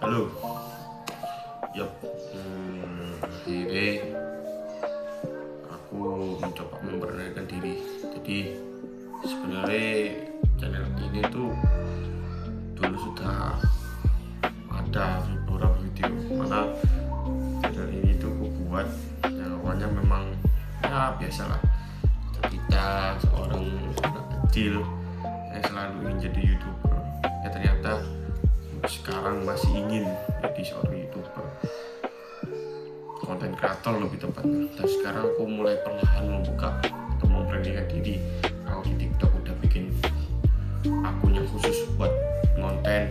Halo, yuk, akhirnya aku mencoba memperkenalkan diri. Jadi sebenarnya channel ini tuh dulu sudah ada beberapa video, mana channel ini tuh aku buat yang awalnya memang ya biasalah, kita seorang anak kecil yang selalu ingin jadi YouTuber. Ya ternyata sekarang masih ingin jadi seorang YouTuber, konten kreator lebih tepatnya. Dan sekarang aku mulai perlahan membuka atau memberanikan diri. Aku di TikTok udah bikin akun yang khusus buat konten,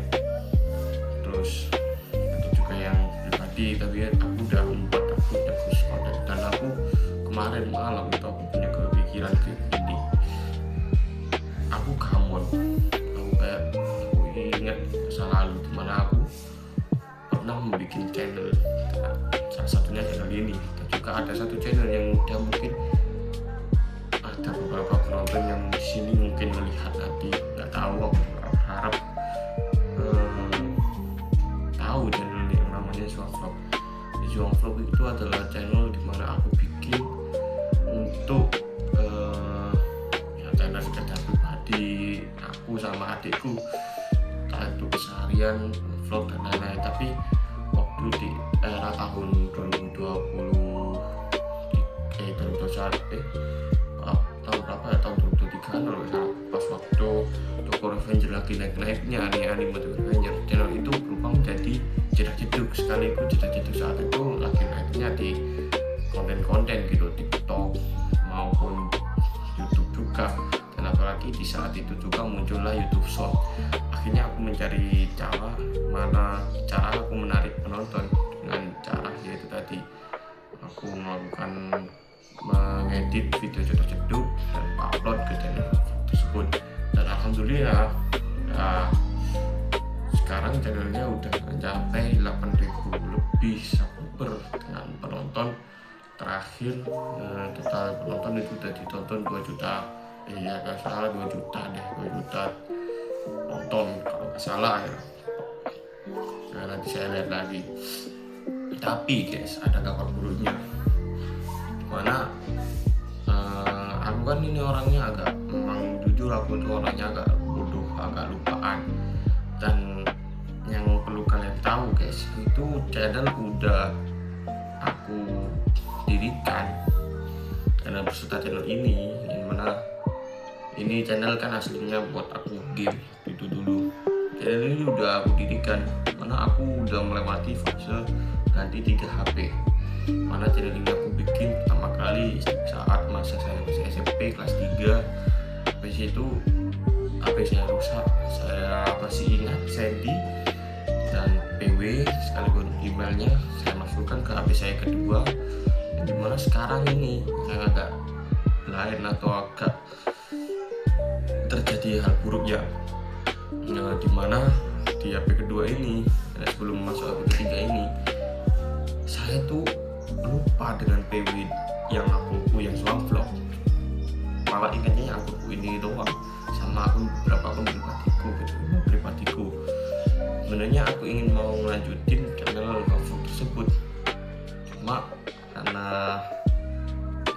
terus itu juga yang pribadi, tapi aku udah membuat akun yang khusus konten. Dan aku kemarin malam itu aku punya kepikiran kayak gini, aku gamon, aku ingat masa lalu dimana aku pernah membuat channel, salah satunya channel ini. Dan juga ada satu channel yang udah mungkin ada beberapa penonton yang di sini mungkin melihat nanti, nggak tahu, aku berharap tahu channel yang namanya Zuang Vlog. Zuang Vlog itu adalah channel dimana aku bikin untuk ya channel sekedar pribadi aku sama adikku, entah itu keseharian, vlog dan lain-lain. Tapi waktu di era tahun 2020 tahun berapa ya, tahun 2023 kalau salah, pas waktu Toko Revenger lagi naik-naiknya anime Toko Revenger, channel itu berubah menjadi jedak-jeduk. Sekaligus jedak-jeduk saat itu lagi naiknya di konten-konten gitu, TikTok maupun YouTube juga. Dan apalagi di saat itu juga muncullah YouTube Short. Akhirnya aku mencari cara aku menarik penonton dengan cara yaitu tadi aku melakukan mengedit video jeduk-jeduk dan upload ke channel tersebut. Dan alhamdulillah ya, sekarang channelnya udah mencapai 8.000 lebih subscriber dengan penonton. Terakhir total penonton itu udah ditonton 2 juta, ya gak salah 2 juta nonton kalau nggak salah ya. Nah, nanti saya lihat lagi. Tapi guys, ada kabar buruknya, dimana aku kan ini orangnya agak, memang jujur aku tuh orangnya agak bodoh, agak lupaan. Dan yang perlu kalian tahu guys, itu channel udah aku dirikan karena beserta channel ini, yang mana ini channel kan aslinya buat aku game itu dulu. Channel ini udah aku dirikan karena aku udah melewati fase ganti 3 HP. Mana channel ini aku bikin pertama kali saat masa saya masih SMP kelas 3. Habis itu HP saya rusak. Saya masih ingat Sandy dan PW sekaligus emailnya saya masukkan ke HP saya kedua. Dimana sekarang ini saya agak lain atau agak terjadi hal buruk ya. Nah, dimana di HP kedua ini, sebelum masuk HP ketiga ini, saya tuh lupa dengan PW yang akunku yang Zuang Vlog. Malah ingatnya yang akunku ini doang, sama akun beberapa akun pribadiku. Sebenarnya aku ingin mau melanjutin channel vlog tersebut, cuma karena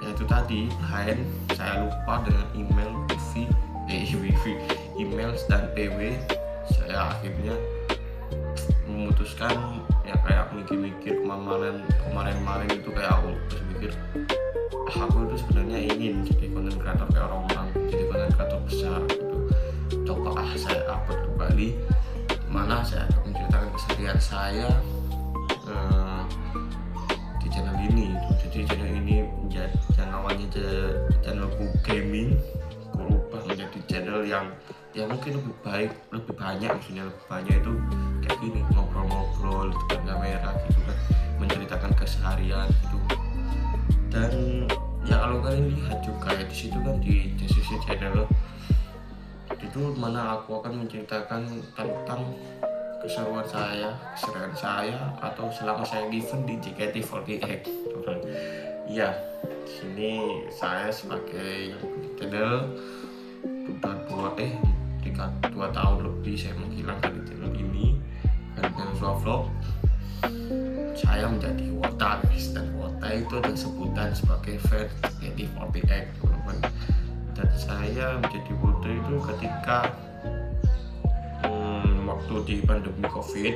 ya itu tadi lain, saya lupa dengan email email dan PW. Saya akhirnya memutuskan ya, kayak mikir-mikir kemarin itu kayak aku berpikir aku itu sebenarnya ingin jadi konten kreator kayak orang-orang, jadi konten kreator besar gitu. Coba saya upload kembali, mana saya akan menceritakan keseharian saya di channel ini. Jadi channel ini yang awalnya channelku gaming, aku ubah menjadi channel yang ya mungkin lebih baik, lebih banyak, maksudnya lebih banyak itu kayak gini, ngobrol-ngobrol di depan kamera gitu kan, menceritakan keseharian gitu. Dan ya kalau kalian lihat juga ya di situ kan, di sisi channel itu mana aku akan menceritakan tentang keseruan saya, keseharian saya, atau selama saya event di JKT48. Iya, sini saya sebagai yang channel udah 2 tahun lebih saya menghilang dari channel ini. Dan vlog saya menjadi wota guys, dan wota itu ada sebutan sebagai fans JKT48 teman-teman. Dan saya menjadi wota itu ketika waktu di pandemi covid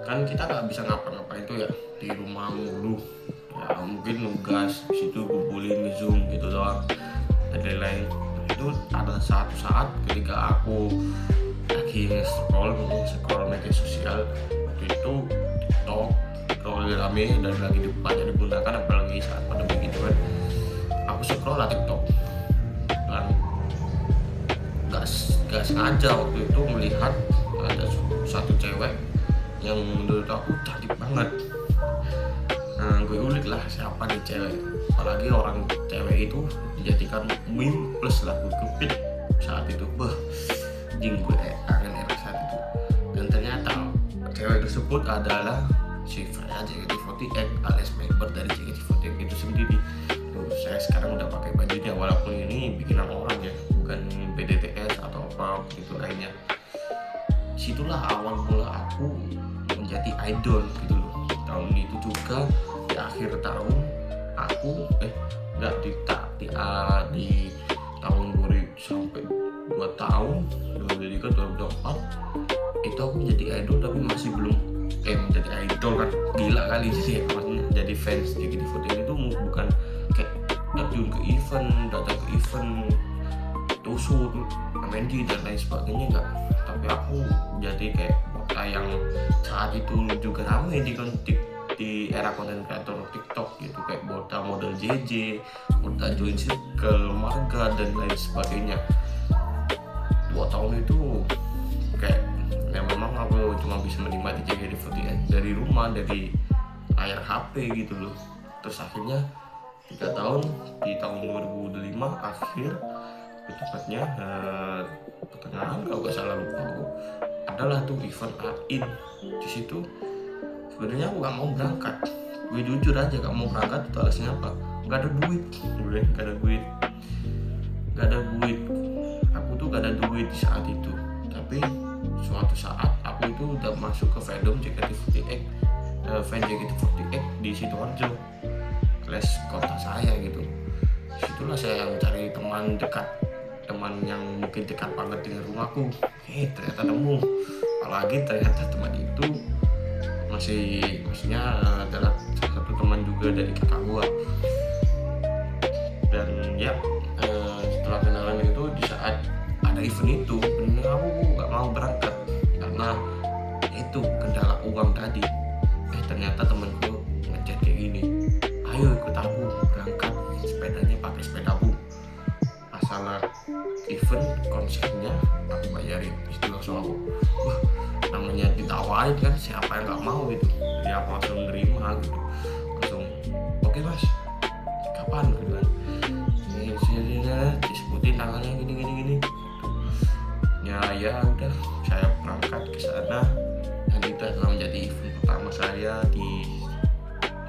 kan kita nggak bisa ngapa-ngapain tuh ya, di rumah mulu ya, mungkin nugas situ kumpulin Zoom gitu doang dan lain-lain. Itu ada satu saat ketika aku lagi scroll media sosial, waktu itu TikTok scroll rame dan lagi banyak digunakan apalagi saat pandemi gitu kan. Aku scroll lah TikTok dan gak sengaja waktu itu melihat ada satu cewek yang menurut aku cantik banget. Nah, gue ulik lah siapa nih cewek, apalagi orang cewek itu dijadikan meme plus lagu kepit saat itu. Jing gue kangen era saat itu. Dan ternyata cewek tersebut adalah si Freya JKT48 alias member dari JKT48 itu sendiri. Saya sekarang udah pakai bajunya walaupun ini bikinan orang ya, bukan BDTS atau apa gitu lainnya. Situlah awal mula aku menjadi idol gitu loh. Tahun itu juga di akhir tahun aku di tahun 2000 sampai 2 tahun 2023-2024 itu aku menjadi idol, tapi masih belum menjadi idol kan gila kali sih ya, maksudnya jadi fans JKT48 itu bukan kayak datang ke event tusuk MNG dan lain sebagainya enggak, tapi aku jadi kayak wota yang saat itu juga ramai di era konten kreator TikTok gitu, kayak wota model JJ, wota join circle, marga dan lain sebagainya. 2 tahun itu kayak ya memang aku cuma bisa menikmati JKT48 dari rumah, dari layar HP gitu loh. Terus akhirnya 3 tahun di tahun 2025 akhir tepatnya pertengahan kalau nggak salah lupa aku, adalah tuh event AIN. Di situ sebenarnya aku nggak mau berangkat, gue jujur aja nggak mau berangkat. Itu alasannya apa? Nggak ada duit, aku tuh nggak ada duit di saat itu. Tapi suatu saat aku itu udah masuk ke fandom JKT48, fan JKT48 di Sidoarjo, kelas kota saya gitu. Situlah saya mencari teman dekat, teman yang mungkin dekat banget dengan rumahku. Ternyata nemu, apalagi ternyata teman itu maksudnya adalah salah satu teman juga dari kakak gua. Dan ya setelah kenalan itu, di saat ada event itu bener aku gak mau berangkat karena itu kendala uang tadi. Ternyata temanku ngechat kayak gini, ayo ikut aku berangkat, sepedanya pakai sepeda bu, masalah event konsernya aku bayarin. Itu langsung aku namanya ditawarin kan, siapa yang nggak mau gitu. Jadi aku langsung nerima gitu, langsung oke mas, kapan gitu kan, ini disebutin tanggalnya gini ya udah saya berangkat ke sana. Dan itu adalah menjadi event pertama saya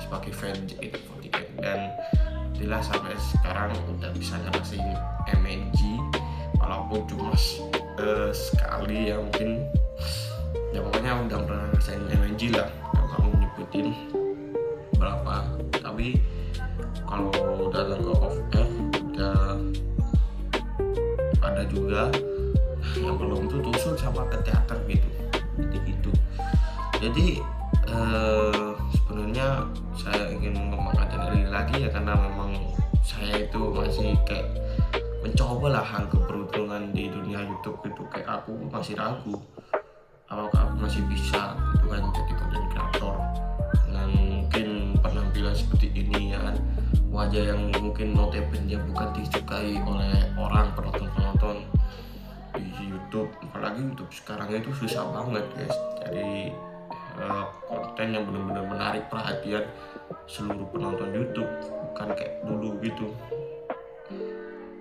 sebagai fan JKT48. Dan alhamdulillah sampai sekarang udah bisa ngerasain MNG walaupun cuma sekali ya, mungkin ya pokoknya udah pernah ngerasain MNG lah kalau kamu nyebutin berapa. Tapi kalau datang ke off air udah ada juga yang belum tuh tusuk sama ke teater gitu. Jadi sebenarnya saya ingin mengembangkan diri lagi ya, karena memang saya itu masih kayak mencoba lah hal keberuntungan di dunia YouTube gitu. Kayak aku masih ragu apakah aku masih bisa gitu kan jadi content creator dengan mungkin penampilan seperti ini ya kan, wajah yang mungkin notabene bukan disukai oleh orang penonton di YouTube. Apalagi YouTube sekarang itu susah banget guys, dari konten yang benar-benar menarik perhatian seluruh penonton YouTube, bukan kayak dulu gitu.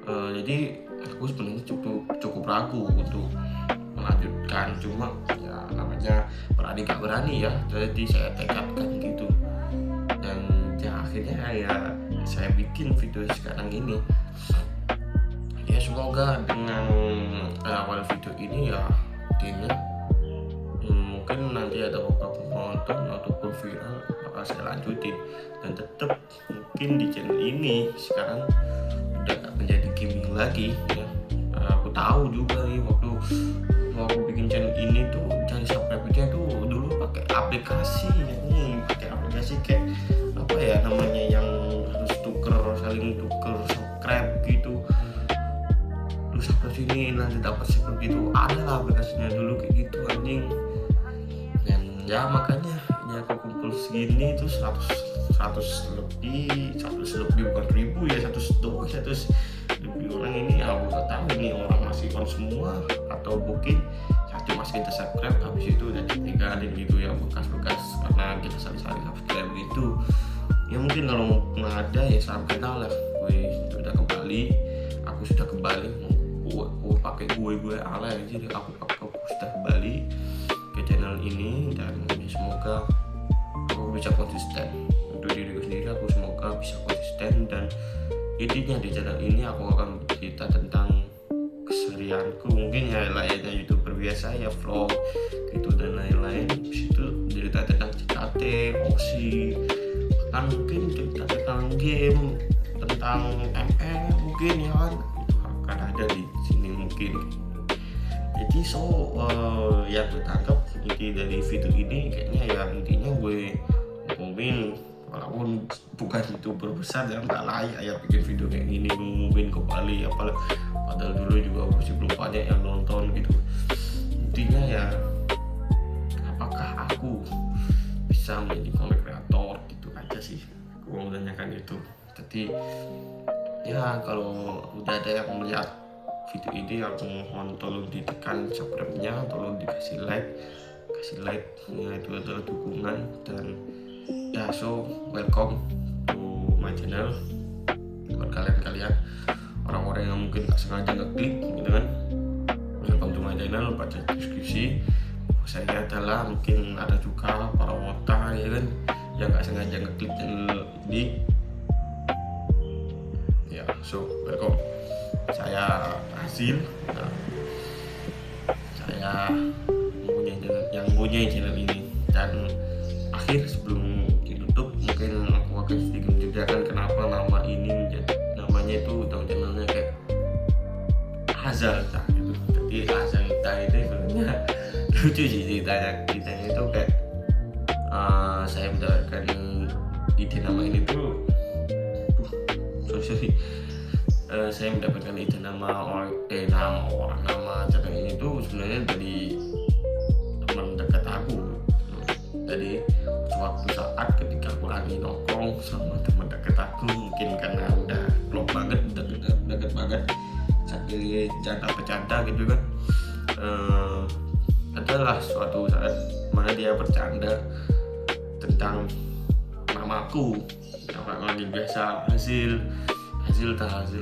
Jadi aku sebenarnya cukup ragu untuk melanjutkan, cuma ya namanya berani gak berani ya, jadi saya tekadkan gitu. Dan ya akhirnya ya saya bikin video sekarang ini. Ya semoga dengan awal video ini ya intinya mungkin nanti ada beberapa penonton ataupun viral bakal saya lanjutin, dan tetap mungkin di channel ini sekarang udah gak menjadi gaming lagi ya. Aku tahu juga nih waktu aku bikin channel ini tuh cari subscribe-nya tuh dulu pakai aplikasi kayak apa ya namanya, yang harus saling tuker subscribe gitu, lu subscribe sini nanti dapat subscribe gitu, ada lah aplikasinya dulu kayak gitu anjing. Dan ya makanya ini aku kumpul segini tuh 100 lebih bukan ribu ya, 100 lebih orang ini. Aku gak tahu ini orang masih on semua atau mungkin satu masih kita subscribe habis itu udah ditinggalin gitu ya, bekas-bekas karena kita saling subscribe gitu ya. Mungkin kalau mau ada ya salam kenal lah, gue sudah kembali, aku sudah kembali, gue pakai gue alay aja deh, aku sudah kembali ke channel ini. Dan semoga aku bisa konsisten untuk diriku sendiri, aku semoga bisa konsisten. Dan intinya di channel ini aku akan cerita tentang keseharianku, mungkin ya layaknya YouTuber biasa ya, vlog gitu dan lain-lain. Situ cerita tentang CKT, opsi, bahkan mungkin cerita tentang game, tentang ML mungkin ya kan, itu akan ada di sini mungkin. Jadi yang gue tangkap inti dari video ini kayaknya ya, intinya gue ngomongin, walaupun bukan YouTuber besar dan gak layak ya bikin video kayak gini ngumumin ke Bali, padahal dulu juga masih belum banyak yang nonton gitu. Intinya ya, apakah aku bisa menjadi content creator gitu aja sih, aku mau menanyakan itu. Jadi ya kalau udah ada yang melihat video ini, aku mohon tolong ditekan subscribe-nya, tolong dikasih like ya, itu adalah dukungan. Dan ya, so welcome to my channel. Buat kalian orang-orang yang mungkin gak sengaja ngeklik gitu kan, welcome to my channel. Baca deskripsi saya adalah, mungkin ada juga para wota ya kan yang gak sengaja ngeklik channel ini ya. So welcome, saya Hasil, saya mempunyai channel ini. Dan akhir sebelum ditutup, mungkin aku akan sedikit menceritakan kenapa nama ini namanya itu channelnya kayak Hazalta gitu. Jadi Hazalta itu sebenarnya lucu sih ceritanya itu kayak saya mendapatkan ide nama ini tuh saya mendapatkan ide nama channel ini tuh sebenarnya dari teman dekat aku. Jadi suatu saat ketika aku lagi nongkrong sama teman dekat aku, mungkin karena udah klop banget, udah deket banget, sambil bercanda gitu kan, adalah suatu saat mana dia bercanda tentang namaku, nama biasa Hasil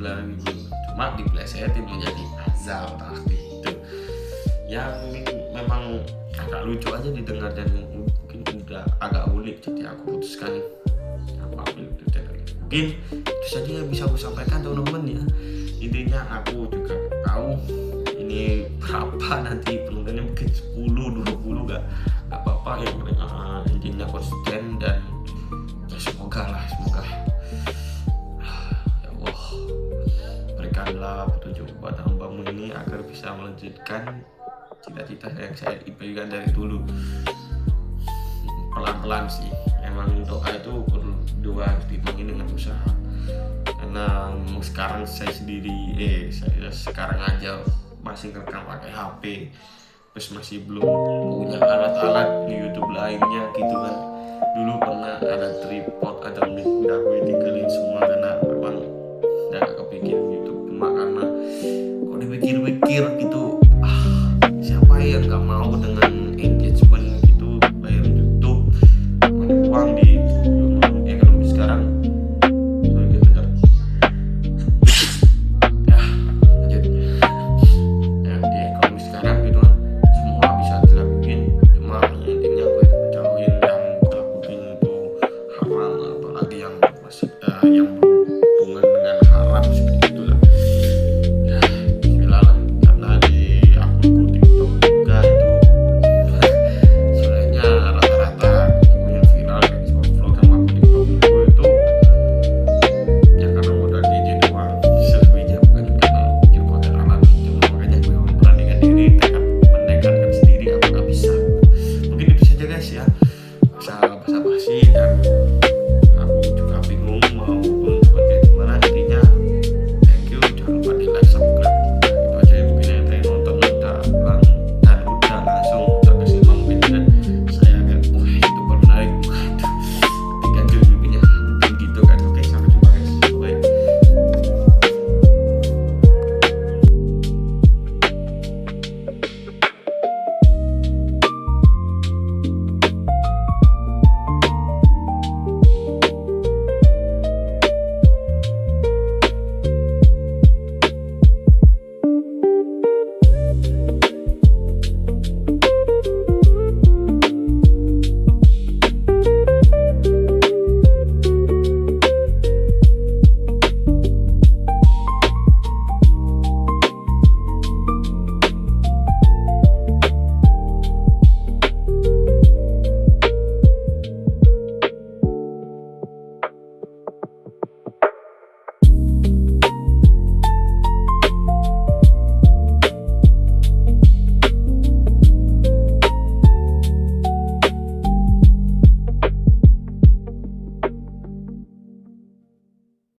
lagi gitu, cuma diplesetin menjadi Hazal gitu. Yang memang agak lucu aja didengar dan mungkin udah agak unik, jadi aku putuskan aku ambil itu channel. Mungkin itu saja yang bisa aku sampaikan teman-teman ya. Intinya aku juga tahu ini berapa nanti penontonnya, mungkin 10-20 gak apa-apa, yang intinya konsisten. Dan ya semoga ya Allah berikanlah petunjuk buat hambamu ini agar bisa melanjutkan cita-cita yang saya impikan dari dulu. Pelan-pelan sih, emang doa itu perlu harus dibangun dengan usaha. Karena sekarang saya sekarang aja masih rekam pakai HP, terus masih belum punya alat-alat di YouTube lainnya gitu kan. Dulu pernah ada tripod, ada mic, udah gue tinggalin semua karena memang udah gak kepikir YouTube. Cuma karena kok dipikir-pikir gitu, siapa yang gak mau dengan engagement gitu, bayar YouTube, banyak uang di ekonomi sekarang. Di ekonomi sekarang gitu kan, semua bisa dilakuin. Cuma intinya gue jauhin yang dilakuin itu haram, apalagi yang masih yang berhubungan dengan haram seperti itulah. Ya, bismillah lah, karena di akunku TikTok juga itu kasih dan